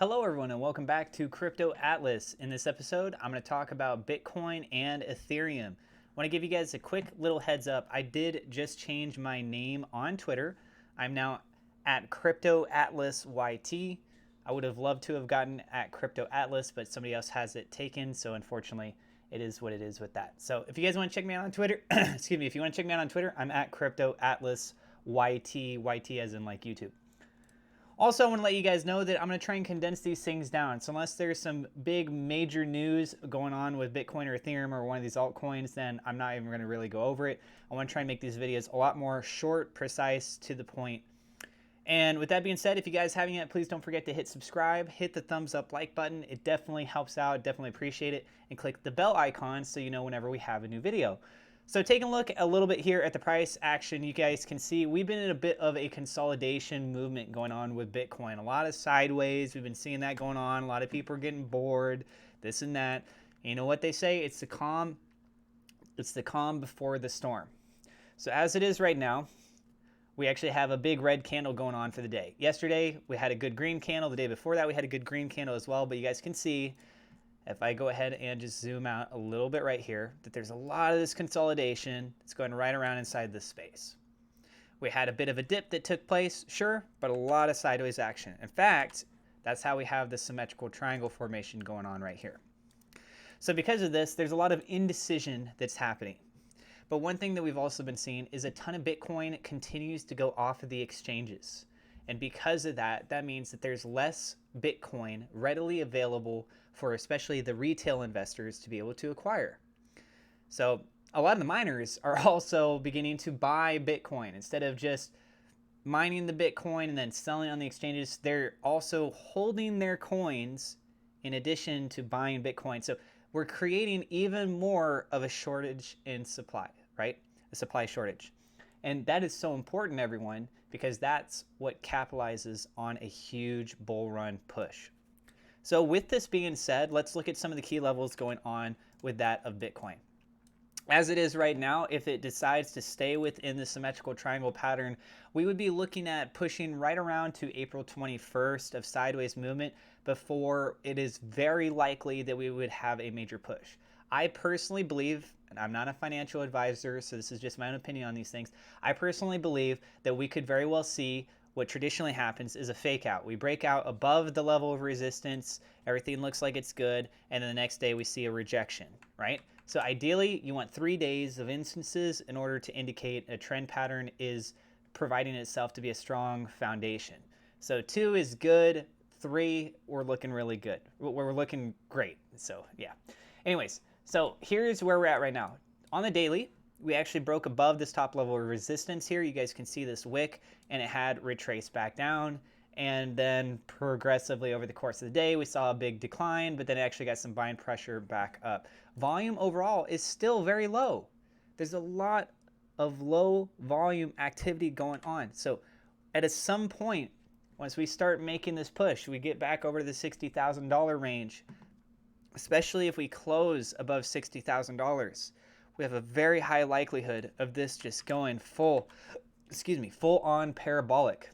Hello everyone and welcome back to Crypto Atlas. In this episode, I'm going to talk about Bitcoin and Ethereum. I want to give you guys a quick little heads up. I did just change my name on Twitter. I'm now at Crypto Atlas YT. I would have loved to have gotten at Crypto Atlas, but somebody else has it taken, so unfortunately it is what it is with that. So if you guys want to check me out on Twitter, excuse me, if you want to check me out on Twitter, I'm at Crypto Atlas YT as in like YouTube. Also, I want to let you guys know that I'm going to try and condense these things down. So unless there's some big major news going on with Bitcoin or Ethereum or one of these altcoins, then I'm not even going to really go over it. I want to try and make these videos a lot more short, precise, to the point. And with that being said, if you guys haven't yet, please don't forget to hit subscribe, hit the thumbs up like button. It definitely helps out, definitely appreciate it. And click the bell icon so you know whenever we have a new video. So taking a look a little bit here at the price action, you guys can see we've been in a bit of a consolidation movement going on with Bitcoin. A lot of sideways, we've been seeing that going on. A lot of people are getting bored, this and that. You know what they say? It's the calm before the storm. So as it is right now, we actually have a big red candle going on for the day. Yesterday, we had a good green candle. The day before that, we had a good green candle as well. But you guys can see, if I go ahead and just zoom out a little bit right here, that there's a lot of this consolidation that's going right around inside this space. We had a bit of a dip that took place, sure, but a lot of sideways action. In fact, that's how we have the symmetrical triangle formation going on right here. So because of this, there's a lot of indecision that's happening. But one thing that we've also been seeing is a ton of Bitcoin continues to go off of the exchanges. And because of that, that means that there's less Bitcoin readily available for especially the retail investors to be able to acquire. So a lot of the miners are also beginning to buy Bitcoin. Instead of just mining the Bitcoin and then selling on the exchanges, they're also holding their coins in addition to buying Bitcoin. So we're creating even more of a shortage in supply, right? A supply shortage. And that is so important, everyone, because that's what capitalizes on a huge bull run push. So with this being said, let's look at some of the key levels going on with that of Bitcoin. As it is right now, if it decides to stay within the symmetrical triangle pattern, we would be looking at pushing right around to April 21st of sideways movement before it is very likely that we would have a major push. I personally believe, and I'm not a financial advisor, so this is just my own opinion on these things. I personally believe that we could very well see what traditionally happens is a fake out. We break out above the level of resistance, everything looks like it's good, and then the next day we see a rejection, right? So ideally, you want 3 days of instances in order to indicate a trend pattern is providing itself to be a strong foundation. So 2 is good, 3, we're looking really good. We're looking great, so yeah. Anyways, so here's where we're at right now. On the daily, we actually broke above this top level of resistance here. You guys can see this wick, and it had retraced back down. And then progressively over the course of the day, we saw a big decline, but then it actually got some buying pressure back up. Volume overall is still very low. There's a lot of low volume activity going on. So at some point, once we start making this push, we get back over to the $60,000 range, especially if we close above $60,000. We have a very high likelihood of this just going full on parabolic.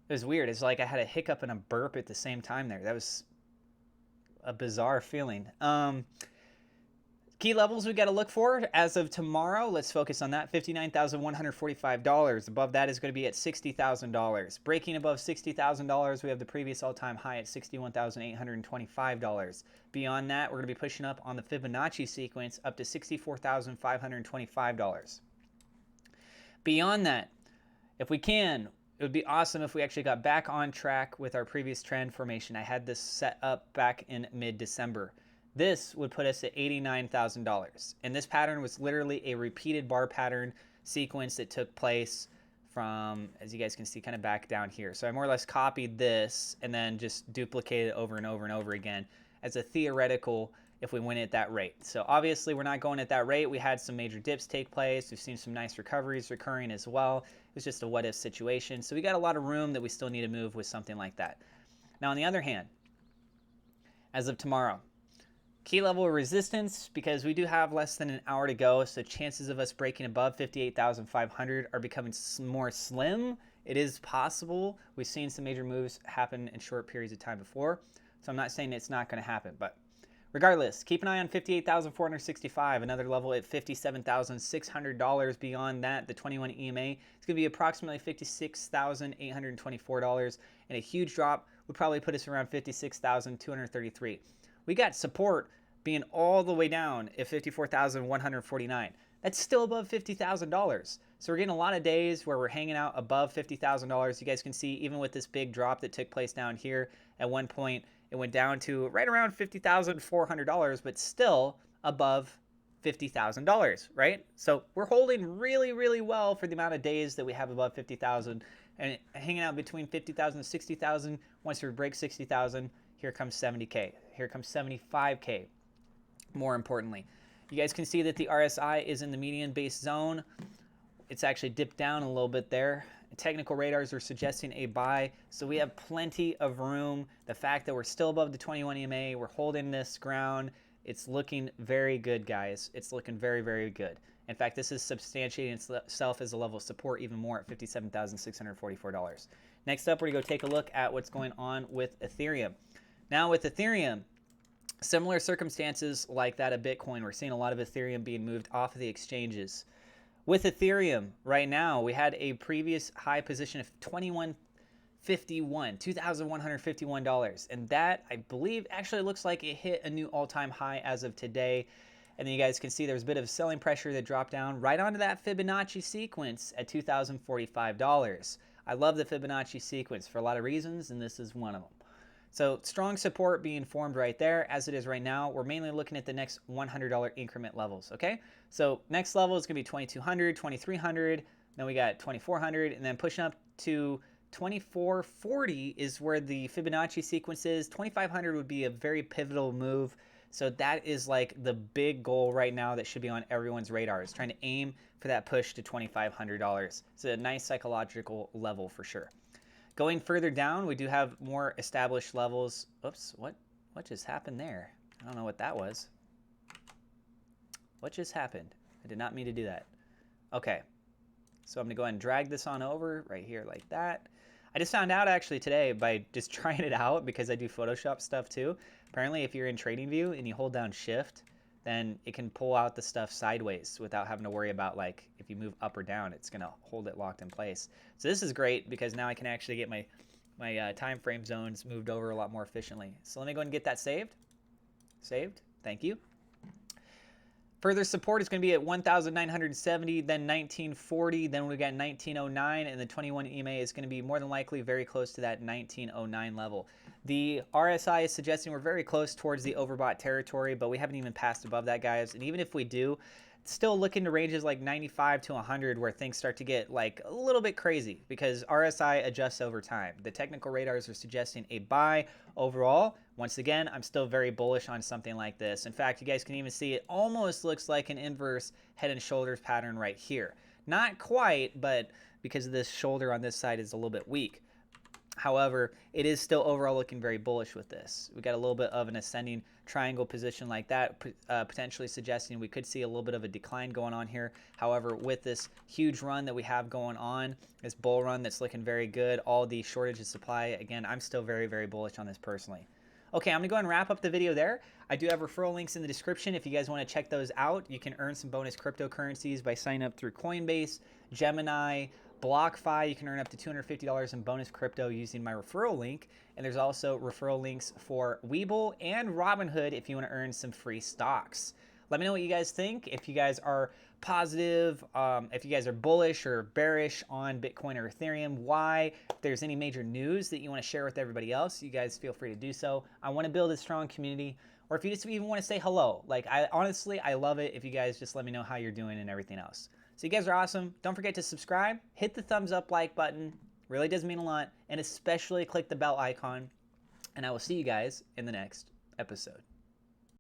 It was weird. It's like I had a hiccup and a burp at the same time there. That was a bizarre feeling. Key levels we got to look for as of tomorrow. Let's focus on that. $59,145. Above that is going to be at $60,000. Breaking above $60,000, we have the previous all-time high at $61,825. Beyond that, we're going to be pushing up on the Fibonacci sequence up to $64,525. Beyond that, if we can, it would be awesome if we actually got back on track with our previous trend formation. I had this set up back in mid-December. This would put us at $89,000. And this pattern was literally a repeated bar pattern sequence that took place from, as you guys can see, kind of back down here. So I more or less copied this and then just duplicated it over and over and over again as a theoretical if we went at that rate. So obviously we're not going at that rate. We had some major dips take place. We've seen some nice recoveries recurring as well. It was just a what if situation. So we got a lot of room that we still need to move with something like that. Now on the other hand, as of tomorrow, key level of resistance, because we do have less than an hour to go, so chances of us breaking above 58,500 are becoming more slim It is possible. We've seen some major moves happen in short periods of time before, so I'm not saying it's not going to happen, but regardless, keep an eye on 58,465, another level at $57,600. Beyond that, the 21 EMA is going to be approximately $56,824, and a huge drop would probably put us around $56,233. We got support being all the way down at $54,149. That's still above $50,000. So we're getting a lot of days where we're hanging out above $50,000. You guys can see even with this big drop that took place down here, at one point it went down to right around $50,400, but still above $50,000, right? So we're holding really, really well for the amount of days that we have above 50,000 and hanging out between 50,000 and 60,000. Once we break 60,000, here comes 70K. Here comes 75K. More importantly, you guys can see that the RSI is in the median-based zone. It's actually dipped down a little bit there. Technical radars are suggesting a buy, so we have plenty of room. The fact that we're still above the 21 EMA, we're holding this ground, it's looking very good, guys. It's looking very, very good. In fact, this is substantiating itself as a level of support even more at $57,644. Next up, we're going to go take a look at what's going on with Ethereum. Now with Ethereum, similar circumstances like that of Bitcoin. We're seeing a lot of Ethereum being moved off of the exchanges. With Ethereum, right now, we had a previous high position of $2,151, and that, I believe, actually looks like it hit a new all-time high as of today. And then you guys can see there's a bit of selling pressure that dropped down right onto that Fibonacci sequence at $2,045. I love the Fibonacci sequence for a lot of reasons, and this is one of them. So strong support being formed right there. As it is right now, we're mainly looking at the next $100 increment levels, okay? So next level is going to be 2,200, 2,300, then we got 2,400, and then pushing up to 2,440 is where the Fibonacci sequence is. 2,500 would be a very pivotal move. So that is like the big goal right now that should be on everyone's radar, is trying to aim for that push to $2,500. It's a nice psychological level for sure. Going further down, we do have more established levels. Oops, what just happened there? I don't know what that was. What just happened? I did not mean to do that. Okay, so I'm gonna go ahead and drag this on over right here like that. I just found out actually today by just trying it out, because I do Photoshop stuff too. Apparently if you're in TradingView and you hold down Shift, then it can pull out the stuff sideways without having to worry about, like, if you move up or down, it's going to hold it locked in place. So this is great because now I can actually get my time frame zones moved over a lot more efficiently. So let me go ahead and get that saved. Saved. Thank you. Further support is going to be at 1,970, then 1,940, then we got 1,909, and the 21 EMA is going to be more than likely very close to that 1,909 level. The RSI is suggesting we're very close towards the overbought territory, but we haven't even passed above that, guys. And even if we do, still look into ranges like 95 to 100 where things start to get like a little bit crazy, because RSI adjusts over time. The technical radars are suggesting a buy overall. Once again, I'm still very bullish on something like this. In fact, you guys can even see it almost looks like an inverse head and shoulders pattern right here. Not quite, but because this shoulder on this side is a little bit weak. However, it is still overall looking very bullish with this. We got a little bit of an ascending triangle position like that, potentially suggesting we could see a little bit of a decline going on here. However, with this huge run that we have going on, this bull run that's looking very good, all the shortage of supply, again, I'm still very, very bullish on this personally. Okay, I'm going to go ahead and wrap up the video there. I do have referral links in the description if you guys want to check those out. You can earn some bonus cryptocurrencies by signing up through Coinbase, Gemini, BlockFi. You can earn up to $250 in bonus crypto using my referral link. And there's also referral links for Webull and Robinhood if you want to earn some free stocks. Let me know what you guys think. If you guys are positive, if you guys are bullish or bearish on Bitcoin or Ethereum, why. If there's any major news that you want to share with everybody else, you guys feel free to do so. I want to build a strong community. Or if you just even want to say hello. Like, honestly, I love it if you guys just let me know how you're doing and everything else. So you guys are awesome. Don't forget to subscribe. Hit the thumbs up like button. Really does mean a lot. And especially click the bell icon. And I will see you guys in the next episode.